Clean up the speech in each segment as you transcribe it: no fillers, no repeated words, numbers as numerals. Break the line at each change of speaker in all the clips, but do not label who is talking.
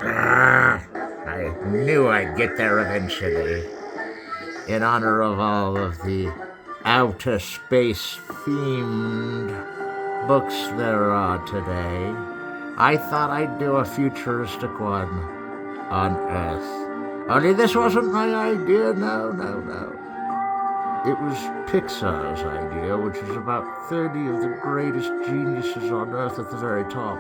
Ah, I knew I'd get there eventually. In honor of all of the outer space themed books there are today, I thought I'd do a futuristic one on Earth. Only this wasn't my idea, no. It was Pixar's idea, which is about 30 of the greatest geniuses on Earth at the very top,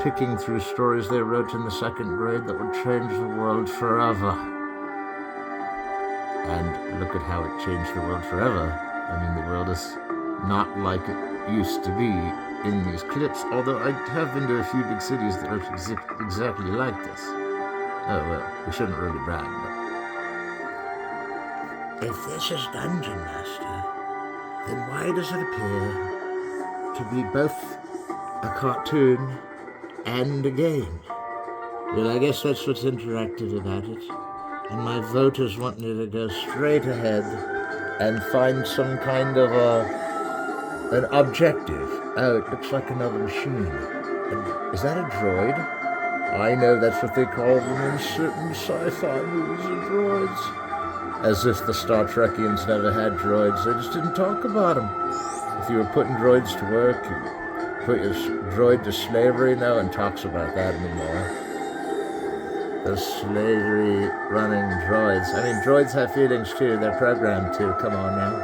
picking through stories they wrote in the second grade that would change the world forever. And look at how it changed the world forever. I mean, the world is not like it used to be in these clips, although I have been to a few big cities that are exactly like this. Oh, well, we shouldn't really brag, but if this is Dungeon Master, then why does it appear to be both a cartoon and a game? Well, I guess that's what's interactive about it. And my voters want me to go straight ahead and find some kind of an objective. Oh, it looks like another machine. Is that a droid? I know that's what they call them in certain sci-fi movies, droids. As if the Star Trekians never had droids, they just didn't talk about them. If you were putting droids to work, you put your droid to slavery. No one talks about that anymore. Those slavery running droids. I mean, droids have feelings too. They're programmed to. Come on now.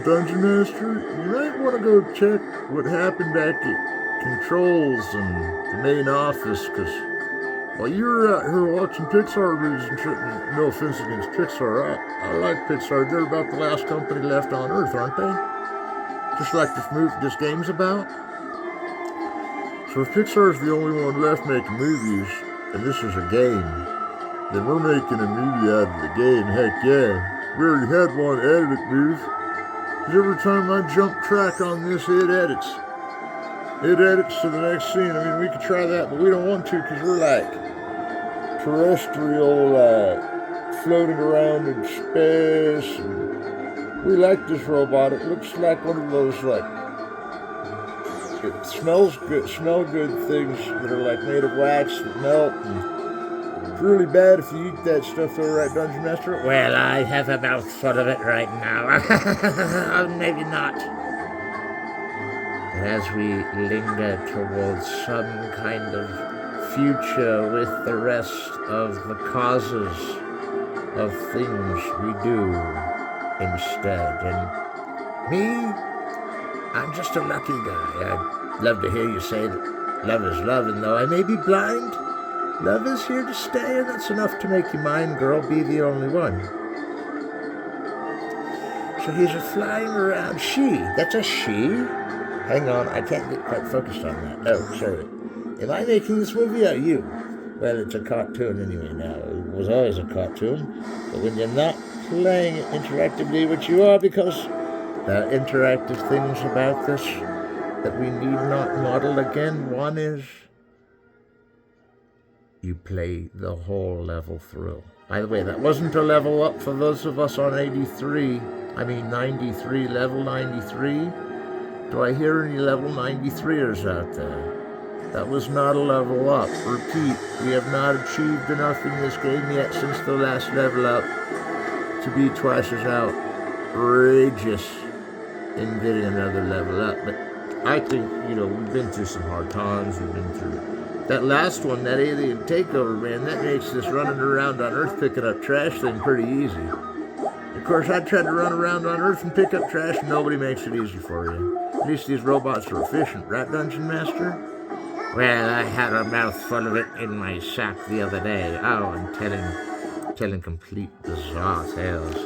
Dungeon Master, you might want to go check what happened back at Controls and the main office, because while you were out here watching Pixar movies and shit, no offense against Pixar, I like Pixar. They're about the last company left on Earth, aren't they? Just like this game's about. So if Pixar's the only one left making movies, and this is a game, then we're making a movie out of the game. Heck yeah. We already had one edit move. Because every time I jump track on this, it edits. It edits to the next scene. I mean, we could try that, but we don't want to because we're like terrestrial, floating around in space. And we like this robot. It looks like one of those, it smell good things that are like made of wax that melt. And it's really bad if you eat that stuff though, right, Dungeon Master? Well, I have a mouthful of it right now. Maybe not. But as we linger towards some kind of future with the rest of the causes of things we do instead, and me, I'm just a lucky guy. I'd love to hear you say that love is love, and though I may be blind, love is here to stay, and that's enough to make you mine, girl, be the only one. So he's a flying around she. That's a she? Hang on, I can't get quite focused on that. Oh, sorry. Am I making this movie or you? Well, it's a cartoon anyway now. It was always a cartoon. But when you're not playing it interactively, which you are, because there are interactive things about this that we need not model again. One is you play the whole level through. By the way, that wasn't a level up for those of us on 93. I mean 93, level 93. Do I hear any level 93ers out there? That was not a level up. Repeat, we have not achieved enough in this game yet since the last level up to be twice as outrageous in getting another level up. But I think, we've been through some hard times. We've been through that last one, that alien takeover, man. That makes this running around on Earth picking up trash thing pretty easy. Of course, I tried to run around on Earth and pick up trash, and nobody makes it easy for you. At least these robots are efficient, right, Dungeon Master? Well, I had a mouthful of it in my sack the other day. Oh, I'm telling complete bizarre tales.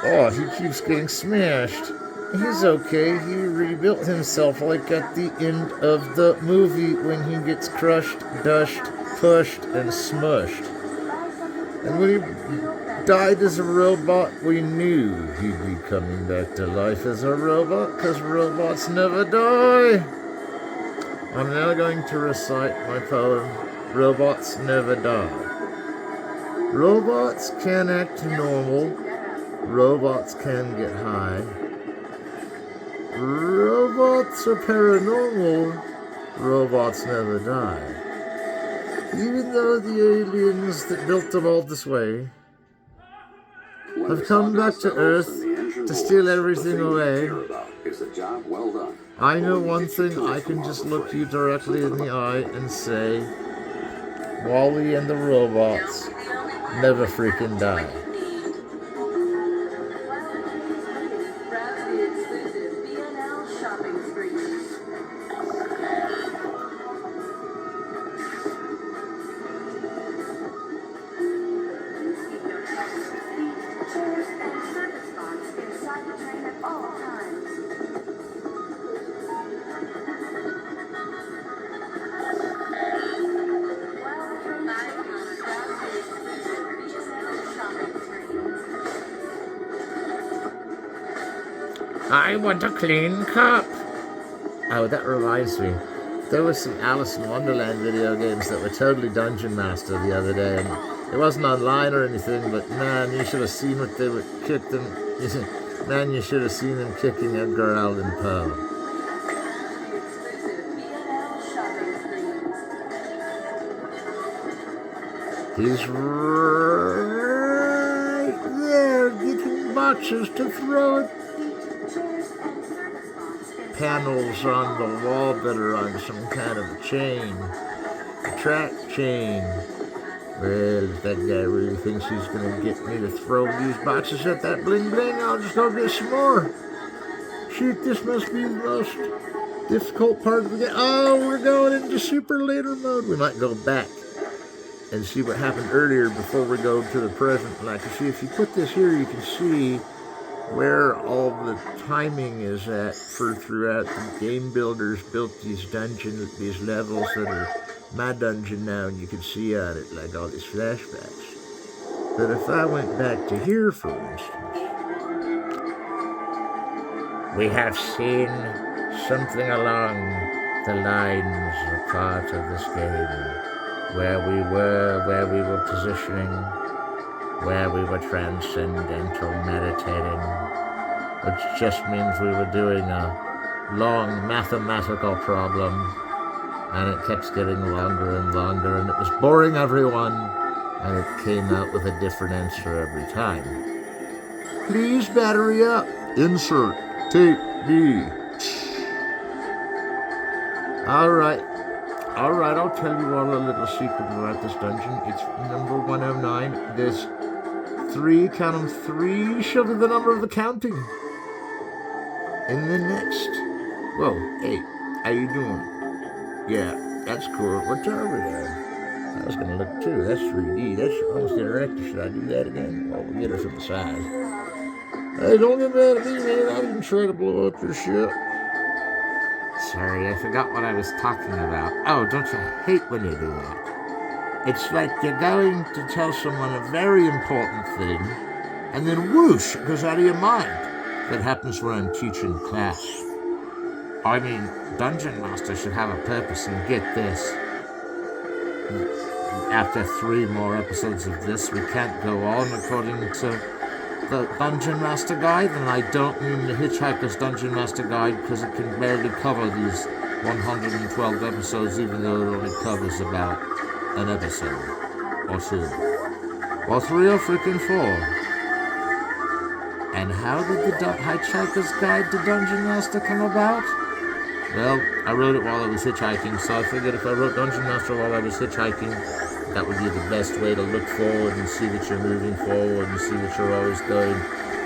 Oh, he keeps getting smashed. He's okay. He rebuilt himself like at the end of the movie when he gets crushed, dushed, pushed, and smushed. And when he died as a robot, we knew he'd be coming back to life as a robot, because robots never die. I'm now going to recite my poem, Robots Never Die. Robots can act normal. Robots can get high. Robots robots are paranormal, robots never die. Even though the aliens that built them all this way have come back to Earth to steal everything away, I know one thing. I can just look you directly in the eye and say, Wall-E and the robots never freaking die. I want a clean cup. Oh, that reminds me. There was some Alice in Wonderland video games that were totally Dungeon Master the other day, and it wasn't online or anything, but man, you should have seen what they would kick them. Man, you should have seen them kicking Edgar Allan Poe. He's right there, getting boxes to throw at panels on the wall that are on some kind of a chain, a track chain. Well, if that guy really thinks he's gonna get me to throw these boxes at that bling bling, I'll just go get some more. Shoot, this must be the most difficult part of the game. Oh, we're going into super later mode. We might go back and see what happened earlier before we go to the present. Like, you see, if you put this here, you can see where all the timing is at for throughout. The game builders built these dungeons, these levels that are my dungeon now, and you can see on it like all these flashbacks. But if I went back to here, for instance, we have seen something along the lines of part of this game, where we were positioning, where we were transcendental meditating, which just means we were doing a long mathematical problem, and it kept getting longer and longer, and it was boring everyone, and it came out with a different answer every time. Please battery up. Insert tape B. Alright, I'll tell you all a little secret about this dungeon. It's number 109. There's 3, count them, 3, show me the number of the counting. In the next. Whoa, hey, how you doing? Yeah, that's cool. What's over there? I was gonna look too. That's 3D. That's almost interactive. Should I do that again? Well, we'll get her from the side. Hey, don't get mad at me, man. I didn't try to blow up your shit. Sorry, I forgot what I was talking about. Oh, don't you hate when you do that? It's like you're going to tell someone a very important thing, and then whoosh, it goes out of your mind. That happens when I'm teaching class. I mean, Dungeon Master should have a purpose, and get this. After 3 more episodes of this, we can't go on according to the Dungeon Master Guide, and I don't mean the Hitchhiker's Dungeon Master Guide, because it can barely cover these 112 episodes, even though it only covers about an episode or 2 or 3 or freaking 4. And how did the Hitchhiker's Guide to Dungeon Master come about? Well, I wrote it while I was hitchhiking, so I figured if I wrote Dungeon Master while I was hitchhiking, that would be the best way to look forward and see that you're moving forward and see that you're always going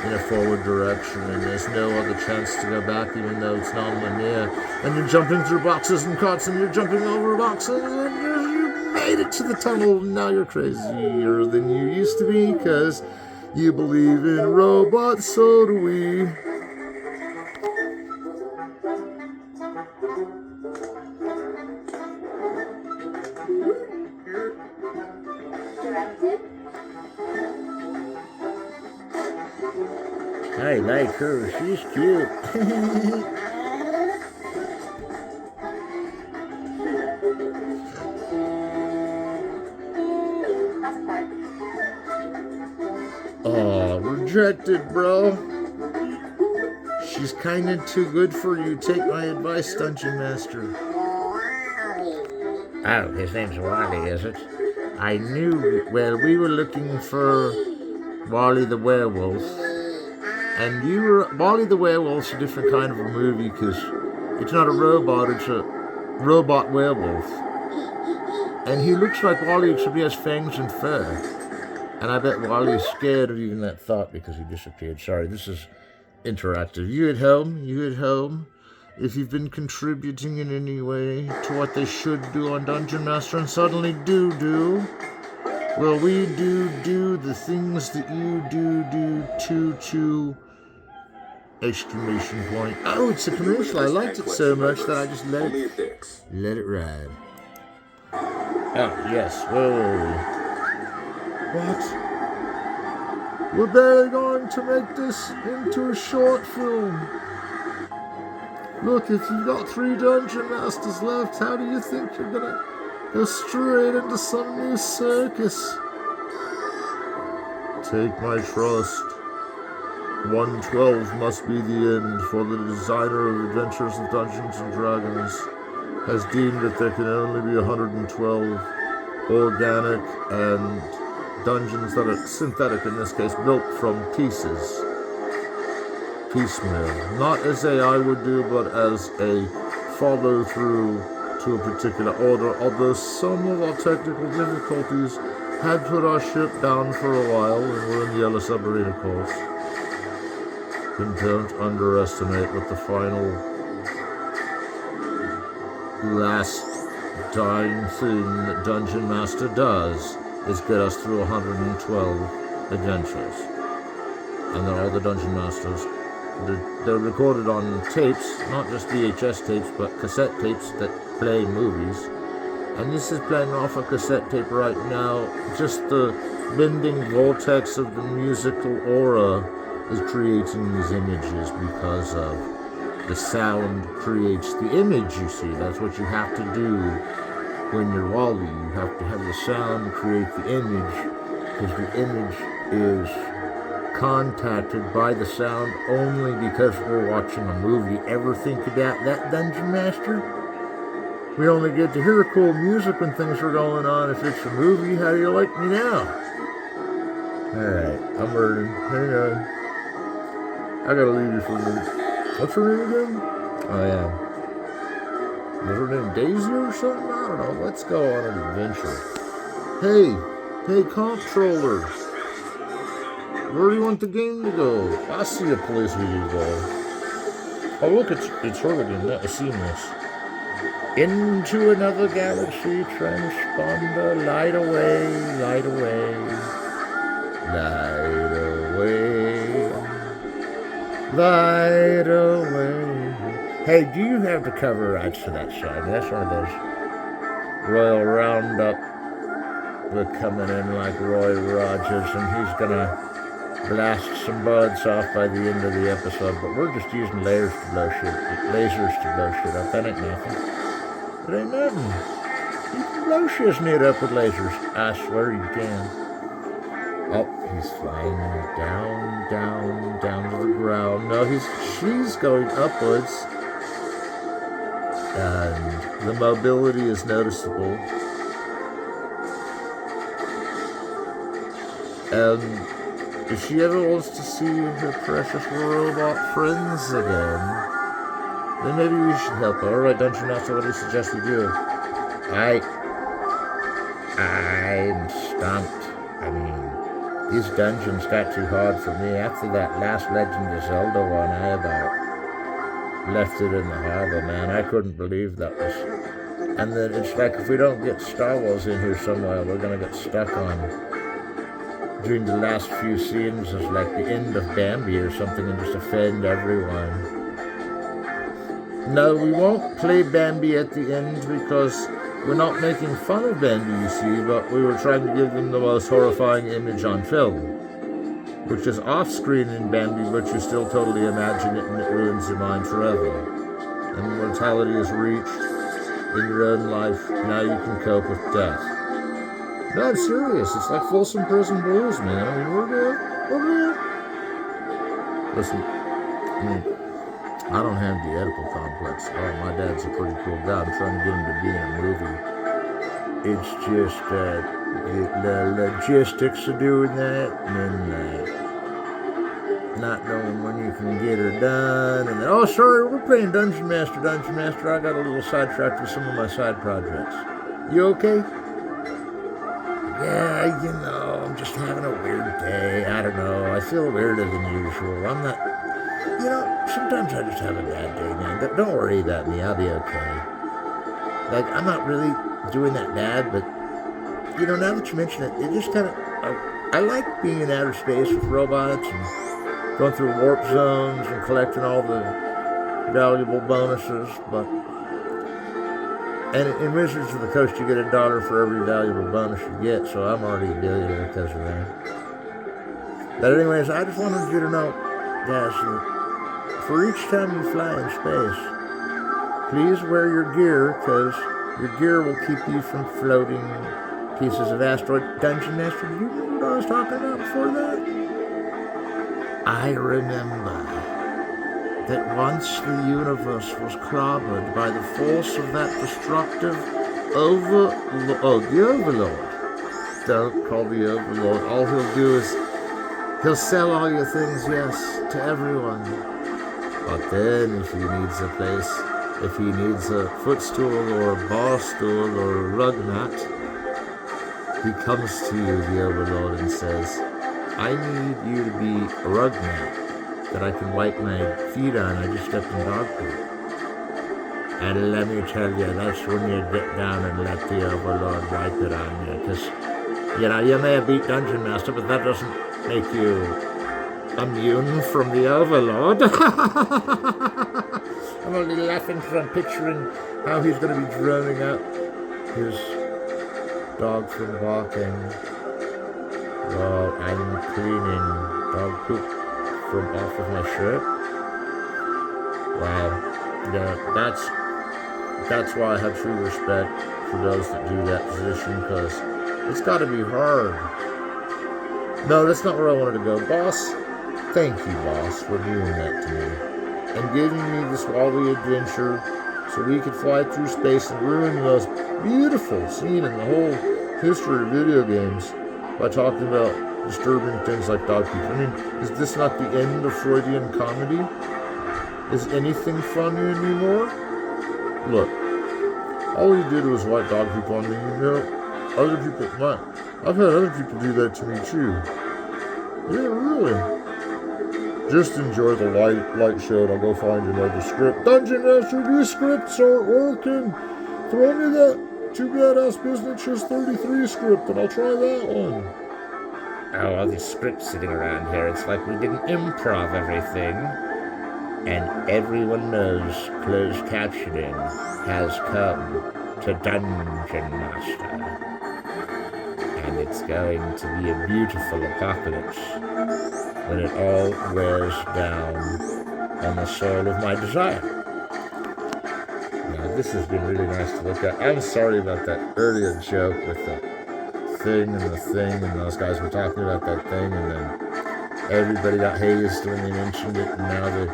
in a forward direction, and there's no other chance to go back, even though it's non-linear. And you're jumping through boxes and carts, and you're jumping over boxes, and you made it to the tunnel, and now you're crazier than you used to be, because you believe in robots, so do we. I like her, she's cute. Oh, rejected, bro. She's kinda too good for you. Take my advice, Dungeon Master. Oh, his name's Wally, is it? I knew. Well, we were looking for Wally the Werewolf. And you were. Wally the Werewolf's a different kind of a movie because it's not a robot, it's a robot werewolf. And he looks like Wally except he has fangs and fur. And I bet Wally's scared of even that thought because he disappeared. Sorry, this is interactive. You at home, if you've been contributing in any way to what they should do on Dungeon Master and suddenly do, well, we do the things that you do too, exclamation point. Oh, it's a commercial. I liked it so much that I just let it ride. Oh, yes. Whoa. What? We're barely going to make this into a short film. Look, if you've got 3 Dungeon Masters left, how do you think you're gonna go straight into some new circus? Take my trust. 112 must be the end, for the designer of Adventures of Dungeons and Dragons has deemed that there can only be 112 organic and dungeons that are synthetic, in this case, built from pieces. Piecemeal. Not as AI would do, but as a follow-through to a particular order, although some of our technical difficulties had put our ship down for a while, and we're in the Yellow Submarine, of course. And don't underestimate what the final last dying thing that Dungeon Master does is get us through 112 adventures. And they're all the Dungeon Masters. They're recorded on tapes, not just VHS tapes, but cassette tapes that play movies. And this is playing off a cassette tape right now. Just the bending vortex of the musical aura is creating these images because of the sound creates the image, you see. That's what you have to do when you're Wally. You have to have the sound create the image, because the image is contacted by the sound only because we're watching a movie. Ever think about that, Dungeon Master? We only get to hear cool music when things are going on. If it's a movie, how do you like me now? Alright, I'm burning. Hang on. I gotta leave you for a minute. What's her name again? Oh, yeah. Is her name Daisy or something? I don't know. Let's go on an adventure. Hey, comptroller. Where do you want the game to go? I see a place we can go. Oh, look, it's her again. That was seamless. Into another galaxy, transponder, light away, light away, light away, light away. Hey, do you have the cover rights to that song? That's one of those Royal Roundup. We're coming in like Roy Rogers, and he's gonna blast some buds off by the end of the episode, but we're just using lasers to blow shit up. That ain't nothing. It ain't nothing. You can blow shit's neat up with lasers. I swear you can. Oh, he's flying down to the ground. No, she's going upwards. And the mobility is noticeable. And if she ever wants to see her precious robot friends again, then maybe we should help her. Alright, Dungeon Master, what do you suggest we do? I'm stumped. I mean, these dungeons got too hard for me. After that last Legend of Zelda one, I about left it in the harbor, man. I couldn't believe that was... And then it's like if we don't get Star Wars in here somewhere, we're gonna get stuck on... During the last few scenes is like the end of Bambi or something and just offend everyone. No, we won't play Bambi at the end because we're not making fun of Bambi, you see, but we were trying to give them the most horrifying image on film, which is off-screen in Bambi, but you still totally imagine it and it ruins your mind forever. And mortality is reached in your own life. Now you can cope with death. No, I'm serious. It's like Folsom Prison Blues, man. I mean, we're good. Listen, I don't have the Oedipal complex. Oh, my dad's a pretty cool guy. I'm trying to get him to be in a movie. It's just the logistics of doing that, and then not knowing when you can get her done. And then, oh, sorry, we're playing Dungeon Master. I got a little sidetracked with some of my side projects. You okay? Yeah, I'm just having a weird day. I don't know. I feel weirder than usual. I'm not. Sometimes I just have a bad day, man. Don't worry about me. I'll be okay. Like, I'm not really doing that bad, but, now that you mention it, it just kind of... I like being in outer space with robots and going through warp zones and collecting all the valuable bonuses, but... And in Wizards of the Coast, you get $1 for every valuable bonus you get, so I'm already a billionaire because of that. But anyways, I just wanted you to know, guys, for each time you fly in space, please wear your gear, because your gear will keep you from floating pieces of asteroid. Dungeon Master, do you remember what I was talking about before that? I remember that once the universe was clobbered by the force of that destructive the Overlord. Don't call the Overlord. All he'll do is he'll sell all your things, yes, to everyone. But then if he needs a place, if he needs a footstool or a bar stool or a rug mat, he comes to you, the Overlord, and says, I need you to be a rug mat that I can wipe my feet on. I just stepped in dog poop. And let me tell you, that's when you get down and let the Overlord wipe it on you. Because, you may have beat Dungeon Master, but that doesn't make you immune from the Overlord. I'm only laughing because I'm picturing how he's going to be droning out his dog from barking while I'm cleaning dog poop from off of my shirt. Wow. That's why I have true respect for those that do that position, because it's got to be hard. No, that's not where I wanted to go. Boss, thank you, boss, for doing that to me and giving me this Wally adventure so we could fly through space and ruin the most beautiful scene in the whole history of video games by talking about disturbing things like dog poop. I mean, is this not the end of Freudian comedy? Is anything funny anymore? Look, all he did was wipe dog poop on me, Other people, I've had other people do that to me too. Yeah, really. Just enjoy the light show and I'll go find another script. Dungeon Master, these scripts aren't working. Throw me that Too Badass Business Just 33 script and I'll try that one. Oh, all these scripts sitting around here, it's like we didn't improv everything. And everyone knows closed captioning has come to Dungeon Master. And it's going to be a beautiful apocalypse when it all wears down on the soil of my desire. Now, this has been really nice to look at. I'm sorry about that earlier joke with the thing, and those guys were talking about that thing, and then everybody got hazed when they mentioned it, and now they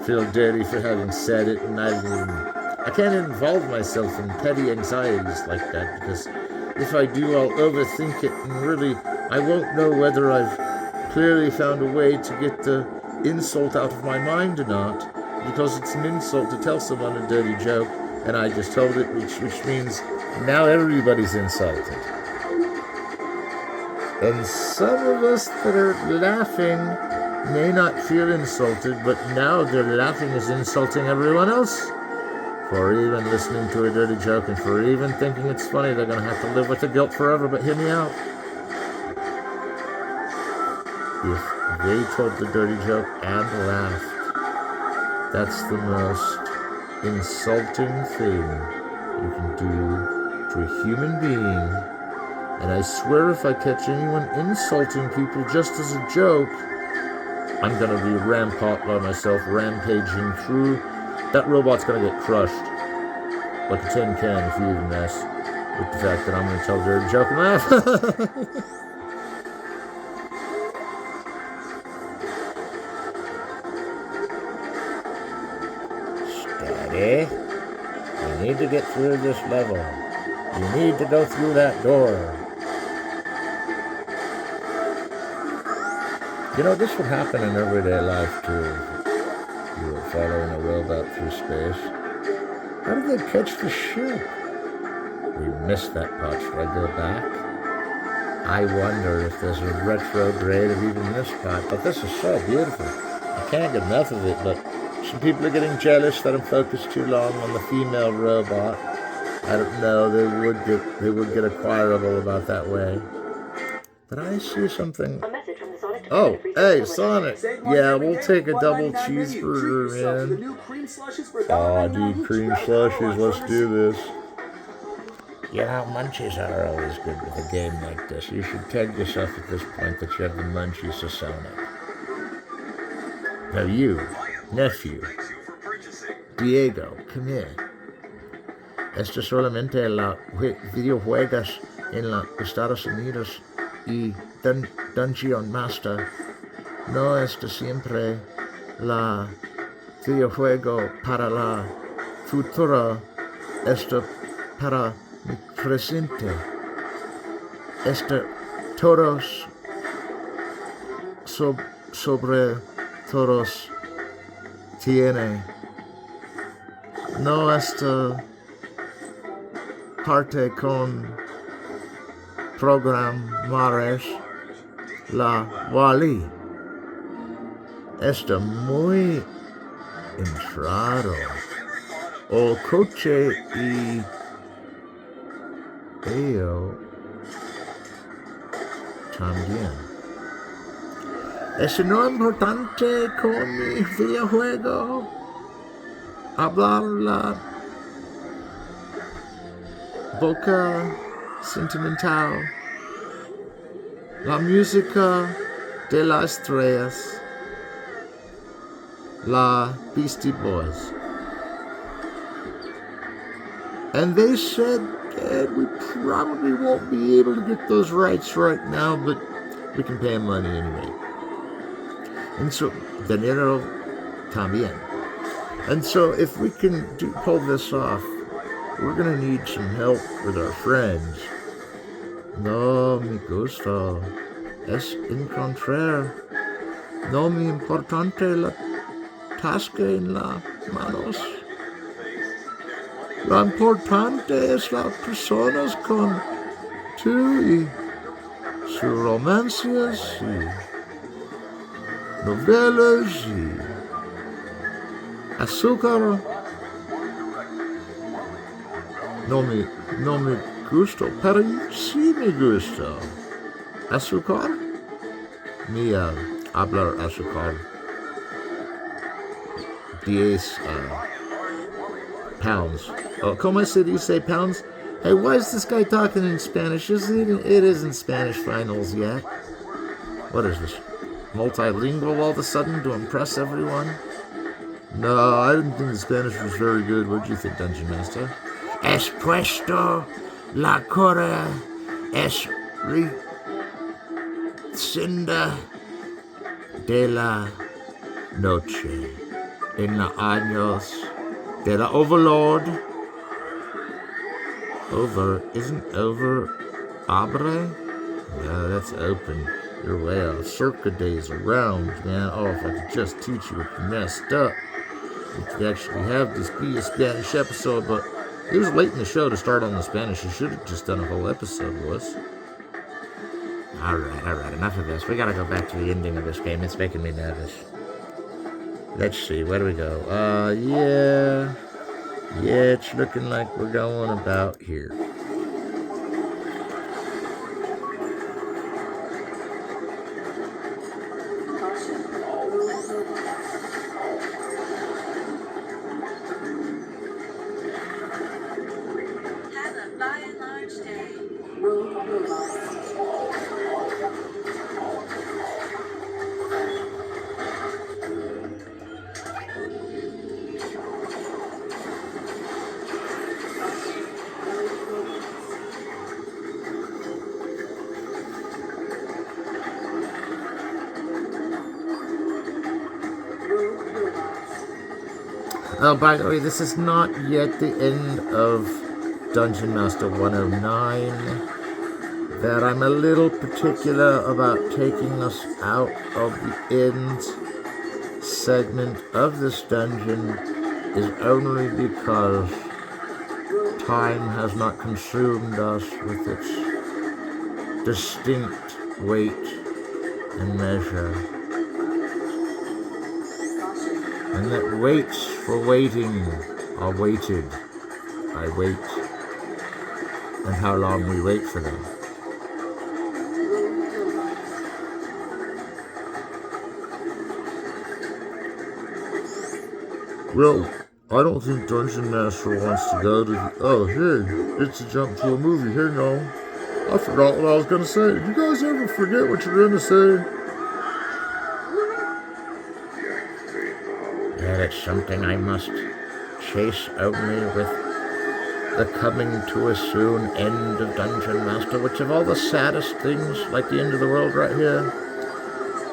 feel dirty for having said it, and I can't involve myself in petty anxieties like that, because if I do, I'll overthink it, and really, I won't know whether I've clearly found a way to get the insult out of my mind or not, because it's an insult to tell someone a dirty joke, and I just told it, which means now everybody's insulted. And some of us that are laughing may not feel insulted, but now their laughing is insulting everyone else. For even listening to a dirty joke and for even thinking it's funny, they're going to have to live with the guilt forever. But hear me out. If they told the dirty joke and laughed, that's the most insulting thing you can do to a human being. And I swear if I catch anyone insulting people just as a joke, I'm going to be rampart by myself, rampaging through. That robot's going to get crushed like a tin can if you even mess with the fact that I'm going to tell a dirty joke and laugh. Okay? You need to get through this level. You need to go through that door. You know, this would happen in everyday life too. You were following a robot through space. How did they catch the ship? We missed that part. Should I go back? I wonder if there's a retrograde of even this part. But this is so beautiful. I can't get enough of it, but some people are getting jealous that I'm focused too long on the female robot. I don't know, they would get acquirable about that way. But I see something. Oh, hey, Sonic. Yeah, we'll take a double cheeseburger, man. Oh, dude, cream slushies, let's do this. You know, munchies are always good with a game like this. You should tell yourself at this point that you have the munchies to Sonic. Now you, nephew, Diego, come here. Esto solamente la videojuegas en los Estados Unidos y Dungeon Master no es de siempre la videojuego para la futura, esto para mi presente. Esto todos sobre todos tiene. No esta parte con programares la Wally. Está muy entrado. O coche y ello también. Es no importante con mi videojuego hablar la boca sentimental, la música de las estrellas, la Beastie Boys. And they said that we probably won't be able to get those rights right now, but we can pay them money anyway. And so, dinero también. And so, if we can pull this off, we're gonna need some help with our friends. No me gusta. Es encontrar. No me importante la tasca en las manos. Lo importante es las personas con tú y sus romances y novelas y azúcar. No me gusta, pero sí me gusta. Azúcar? Mi hablar azúcar. 10 pounds. Oh, como se dice pounds? Hey, why is this guy talking in Spanish? It isn't Spanish finals yet. What is this? Multilingual all of a sudden to impress everyone? No, I didn't think the Spanish was very good. What did you think, Dungeon Master? Es puesto la Corea es cinda de la noche en los años de la Overlord. Over isn't over abre? No, that's open. You're way off. Circa days around, man. Oh, if I could just teach you what you messed up. We could actually have this be a Spanish episode, but it was late in the show to start on the Spanish. You should have just done a whole episode, Louis. Alright, enough of this. We gotta go back to the ending of this game. It's making me nervous. Let's see, where do we go? Yeah, it's looking like we're going about here. Oh, by the way, this is not yet the end of Dungeon Master 109. That I'm a little particular about taking us out of the end segment of this dungeon is only because time has not consumed us with its distinct weight and measure. And that waits for waiting are weighted by weight and how long we wait for them. Well, I don't think Dungeon Master wants to go to oh, hey, it's a jump to a movie. Hang on. I forgot what I was going to say. Did you guys ever forget what you're going to say? Yeah, that's something I must chase only with the coming to a soon end of Dungeon Master, which of all the saddest things, like the end of the world right here,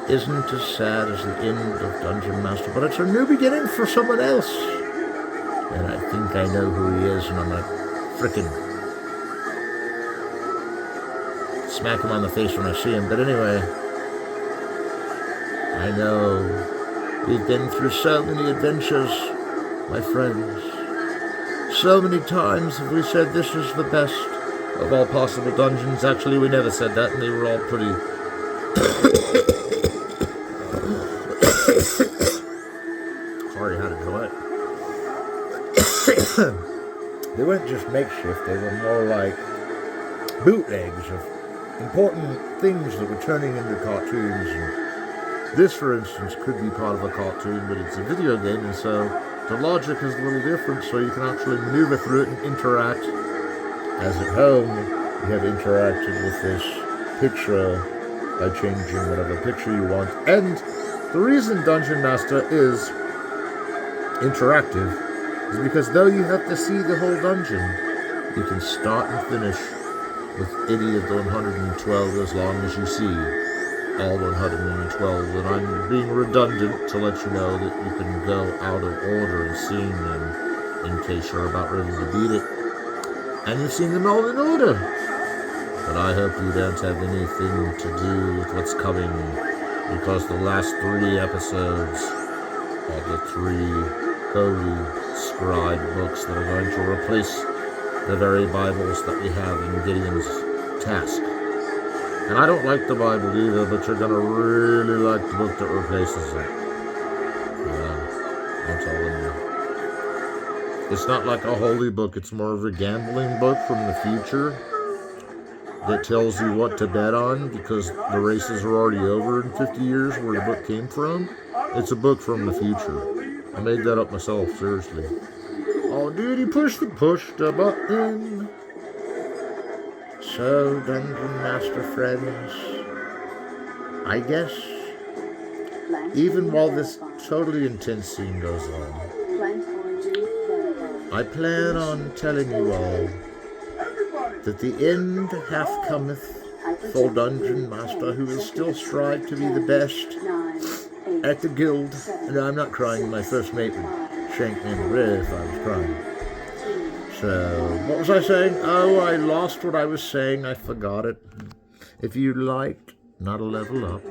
isn't as sad as the end of Dungeon Master, but it's a new beginning for someone else. And I think I know who he is, and I'm gonna frickin' smack him on the face when I see him. But anyway, I know we've been through so many adventures, my friends. So many times have we said this is the best of all possible dungeons. Actually, we never said that, and they were all pretty... Sorry, how to do it. They weren't just makeshift, they were more like bootlegs of important things that were turning into cartoons. And this, for instance, could be part of a cartoon, but it's a video game, and so the logic is a little different, so you can actually maneuver through it and interact. As at home, you have interacted with this picture by changing whatever picture you want. And the reason Dungeon Master is interactive is because though you have to see the whole dungeon, you can start and finish with any of the 112 as long as you see all 112. And I'm being redundant to let you know that you can go out of order in seeing them in case you're about ready to beat it. And you've seen them all in order. But I hope you don't have anything to do with what's coming, because the last 3 episodes are the 3 holy scribe books that are going to replace the very Bibles that we have in Gideon's task. And I don't like the Bible either, but you're going to really like the book that replaces it. Yeah, I'm telling you. It's not like a holy book, it's more of a gambling book from the future that tells you what to bet on, because the races are already over in 50 years where the book came from. It's a book from the future. I made that up myself, seriously. Oh, dude, he pushed the button. So, Dungeon Master friends, I guess, even while this totally intense scene goes on, I plan on telling you all that the end hath cometh for Dungeon Master, who will still strive to be the best at the guild. And I'm not crying, my first mate would shank me in the rear if I was crying. So, what was I saying? Oh, I lost what I was saying, I forgot it. If you liked, not a level up,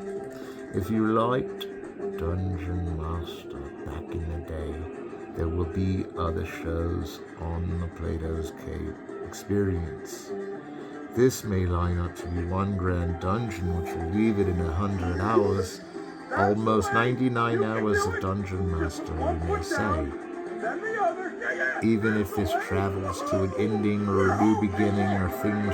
if you liked Dungeon Master back in the day, there will be other shows on the Plato's Cave Experience. This may line up to be one grand dungeon, which will leave it in 100 hours, almost 99 hours of Dungeon Master, you may say. Even if this travels to an ending or a new beginning, or things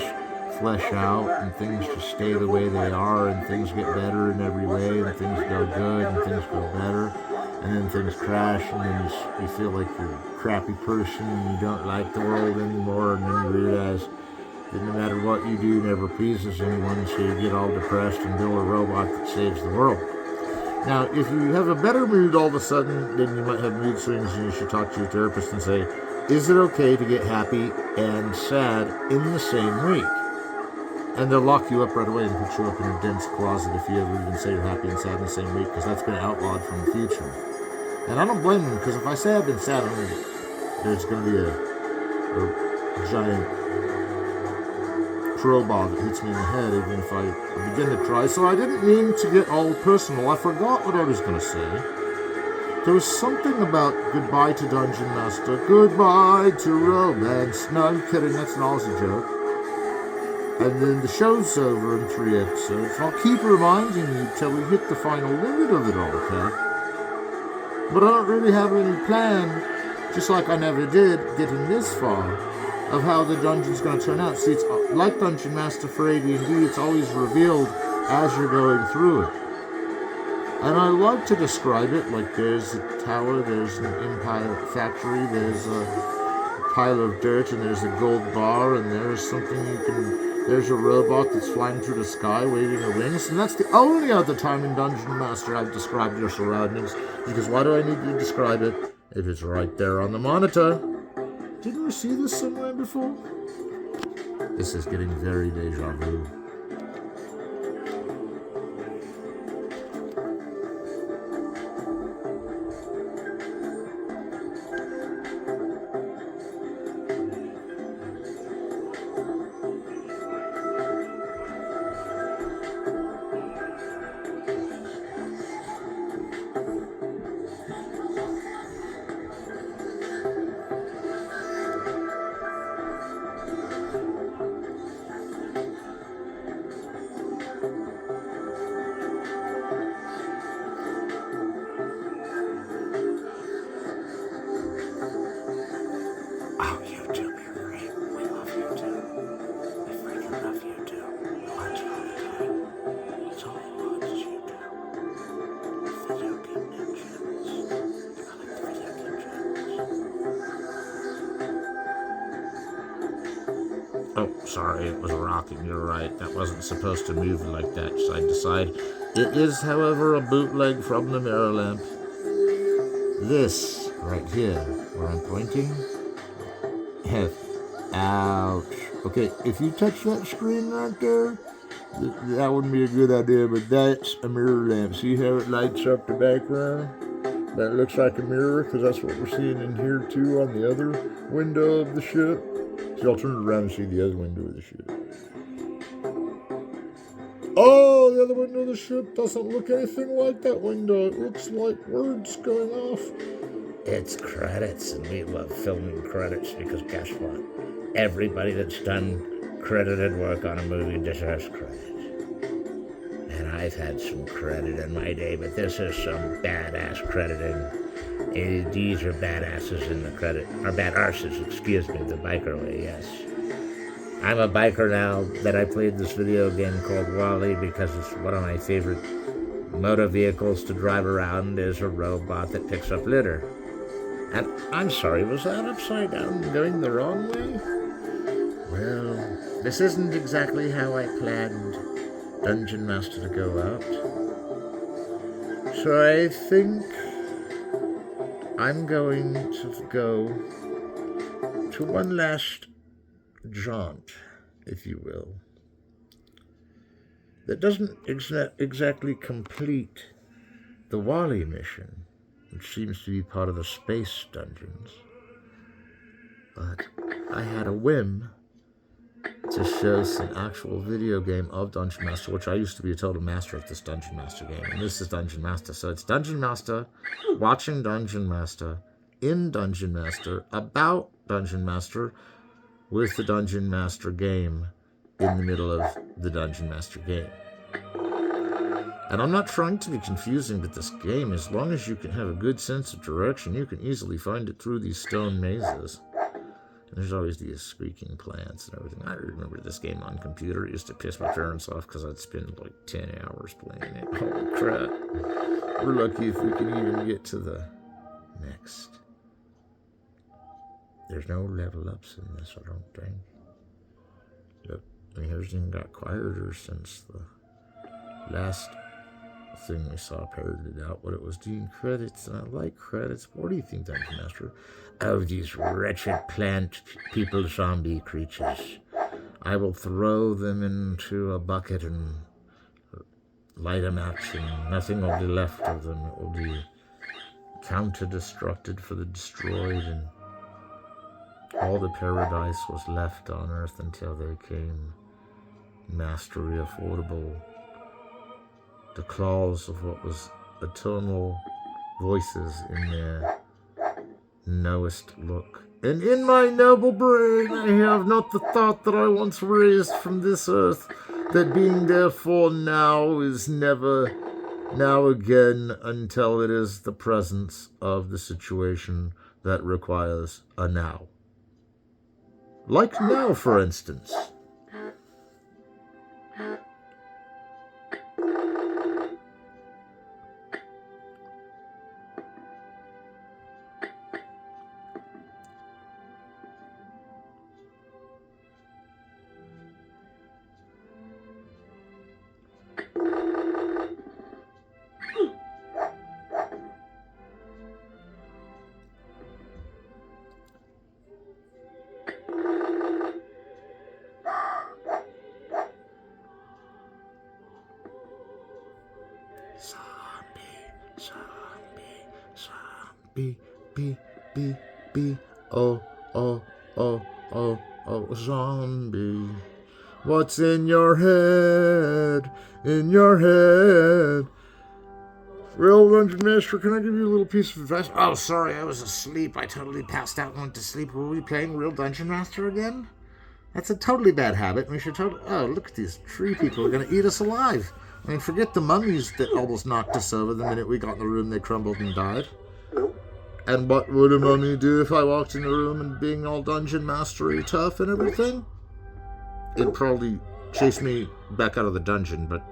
flesh out and things just stay the way they are, and things get better in every way, and things go good and things go better, and then things crash, and then you feel like you're a crappy person and you don't like the world anymore, and then you realize that no matter what you do never pleases anyone, so you get all depressed and build a robot that saves the world. Now, if you have a better mood all of a sudden, then you might have mood swings, and you should talk to your therapist and say, is it okay to get happy and sad in the same week? And they'll lock you up right away and put you up in a dense closet if you ever even say you're happy and sad in the same week, because that's been outlawed from the future. And I don't blame them, because if I say I've been sad, there's going to be a giant crowbar that hits me in the head even if I begin to cry. So I didn't mean to get all personal. I forgot what I was going to say. There was something about goodbye to Dungeon Master, goodbye to romance. No, I'm kidding, that's an Aussie joke. And then the show's over in 3 episodes. I'll keep reminding you till we hit the final limit of it all, okay? But I don't really have any plan, just like I never did getting this far, of how the dungeon's going to turn out. See, it's like Dungeon Master for AD&D, it's always revealed as you're going through it. And I like to describe it like there's a tower, there's an empire factory, there's a pile of dirt, and there's a gold bar, and there's something there's a robot that's flying through the sky waving her wings. And that's the only other time in Dungeon Master I've described your surroundings, because why do I need to describe it if it's right there on the monitor? Didn't we see this somewhere before? This is getting very deja vu. Oh, sorry, it was rocking. You're right. That wasn't supposed to move like that side to side. It is, however, a bootleg from the mirror lamp. This, right here, where I'm pointing. Ouch. Okay, if you touch that screen right there, that wouldn't be a good idea, but that's a mirror lamp. See how it lights up the background? That looks like a mirror, because that's what we're seeing in here, too, on the other window of the ship. So I'll turn it around and see the other window of the ship. Oh, the other window of the ship doesn't look anything like that window. It looks like words going off. It's credits, and we love filming credits because guess what? Everybody that's done credited work on a movie deserves credit. And I've had some credit in my day, but this is some badass crediting. These are badasses in the credit, or bad arses, excuse me, the biker way, yes. I'm a biker now that I played this video game called Wally because it's one of my favorite motor vehicles to drive around is a robot that picks up litter. And I'm sorry, was that upside down going the wrong way? Well, this isn't exactly how I planned Dungeon Master to go out. So I think I'm going to go to one last jaunt, if you will, that doesn't exactly complete the Wally mission, which seems to be part of the space dungeons. But I had a whim to show some actual video game of Dungeon Master, which I used to be a total master at this Dungeon Master game, and this is Dungeon Master. So it's Dungeon Master, watching Dungeon Master, in Dungeon Master, about Dungeon Master, with the Dungeon Master game in the middle of the Dungeon Master game. And I'm not trying to be confusing with this game. As long as you can have a good sense of direction, you can easily find it through these stone mazes. And there's always these squeaking plants and everything. I remember this game on computer. It used to piss my parents off because I'd spend like 10 hours playing it. Holy crap. We're lucky if we can even get to the next. There's no level ups in this, I don't think. Yep. I mean, everything got quieter since the last thing we saw parroted out what it was doing. Credits, and I like credits. What do you think, Dungeon Master? Oh, these wretched plant people zombie creatures. I will throw them into a bucket and light a match, and nothing will be left of them. It will be counter-destructed for the destroyed, and all the paradise was left on earth until there came mastery affordable. The claws of what was eternal voices in their knowest look. And in my noble brain I have not the thought that I once raised from this earth, that being therefore now is never now again until it is the presence of the situation that requires a now. Like now, for instance. Zombie, be, oh, zombie. What's in your head? In your head? Real Dungeon Master, can I give you a little piece of advice? Oh, sorry, I was asleep. I totally passed out and went to sleep. Were we playing Real Dungeon Master again? That's a totally bad habit. We should totally... Oh, look at these tree people. Are going to eat us alive. I mean, forget the mummies that almost knocked us over the minute we got in the room. They crumbled and died. And what would a mummy do if I walked in the room and being all dungeon mastery tough and everything? It'd probably chase me back out of the dungeon. But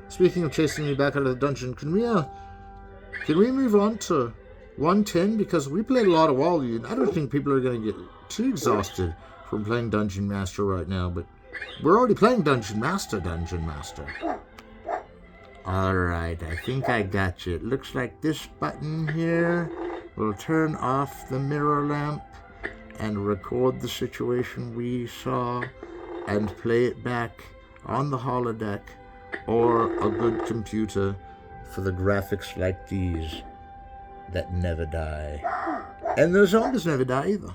speaking of chasing me back out of the dungeon, can we move on to 110? Because we played a lot of Wally, and I don't think people are going to get too exhausted from playing Dungeon Master right now. But we're already playing Dungeon Master. Alright, I think I got you. It looks like this button here will turn off the mirror lamp and record the situation we saw and play it back on the holodeck or a good computer for the graphics like these that never die. And the zombies never die either.